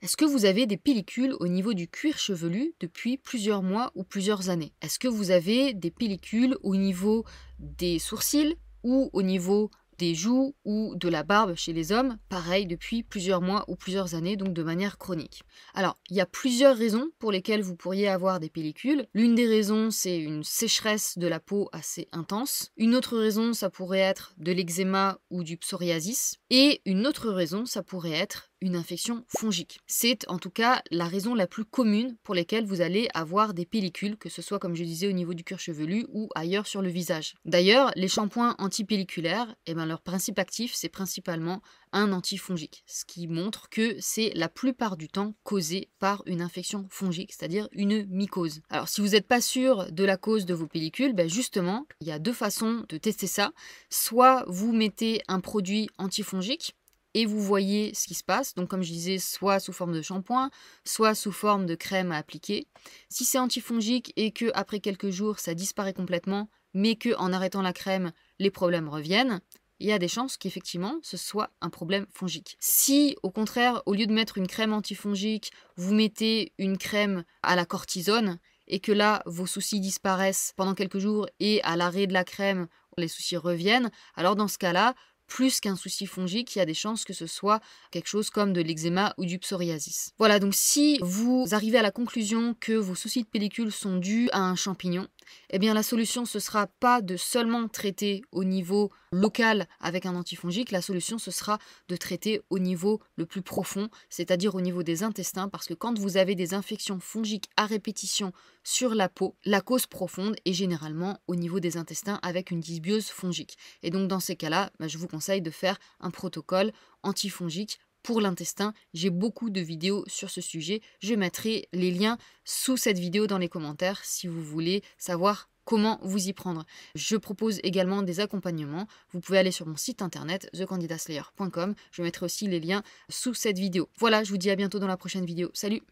Est-ce que vous avez des pellicules au niveau du cuir chevelu depuis plusieurs mois ou plusieurs années? Est-ce que vous avez des pellicules au niveau des sourcils ou au niveau des joues ou de la barbe chez les hommes? Pareil, depuis plusieurs mois ou plusieurs années, donc de manière chronique. Alors, il y a plusieurs raisons pour lesquelles vous pourriez avoir des pellicules. L'une des raisons, c'est une sécheresse de la peau assez intense. Une autre raison, ça pourrait être de l'eczéma ou du psoriasis. Et une autre raison, ça pourrait être une infection fongique. C'est en tout cas la raison la plus commune pour lesquelles vous allez avoir des pellicules, que ce soit comme je disais au niveau du cuir chevelu ou ailleurs sur le visage. D'ailleurs, les shampoings antipelliculaires, leur principe actif, c'est principalement un antifongique, ce qui montre que c'est la plupart du temps causé par une infection fongique, c'est-à-dire une mycose. Alors si vous n'êtes pas sûr de la cause de vos pellicules, justement, il y a deux façons de tester ça. Soit vous mettez un produit antifongique, et vous voyez ce qui se passe. Donc comme je disais, soit sous forme de shampoing, soit sous forme de crème à appliquer. Si c'est antifongique et que après quelques jours, ça disparaît complètement, mais que en arrêtant la crème, les problèmes reviennent, il y a des chances qu'effectivement, ce soit un problème fongique. Si, au contraire, au lieu de mettre une crème antifongique, vous mettez une crème à la cortisone, et que là, vos soucis disparaissent pendant quelques jours et à l'arrêt de la crème, les soucis reviennent, alors dans ce cas-là, plus qu'un souci fongique, il y a des chances que ce soit quelque chose comme de l'eczéma ou du psoriasis. Voilà, donc si vous arrivez à la conclusion que vos soucis de pellicule sont dus à un champignon, eh bien la solution ce sera pas de seulement traiter au niveau local avec un antifongique, la solution ce sera de traiter au niveau le plus profond, c'est-à-dire au niveau des intestins, parce que quand vous avez des infections fongiques à répétition sur la peau, la cause profonde est généralement au niveau des intestins avec une dysbiose fongique. Et donc dans ces cas-là, je vous conseille de faire un protocole antifongique pour l'intestin. J'ai beaucoup de vidéos sur ce sujet. Je mettrai les liens sous cette vidéo dans les commentaires si vous voulez savoir comment vous y prendre. Je propose également des accompagnements. Vous pouvez aller sur mon site internet thecandidaslayer.com. Je mettrai aussi les liens sous cette vidéo. Voilà, je vous dis à bientôt dans la prochaine vidéo. Salut!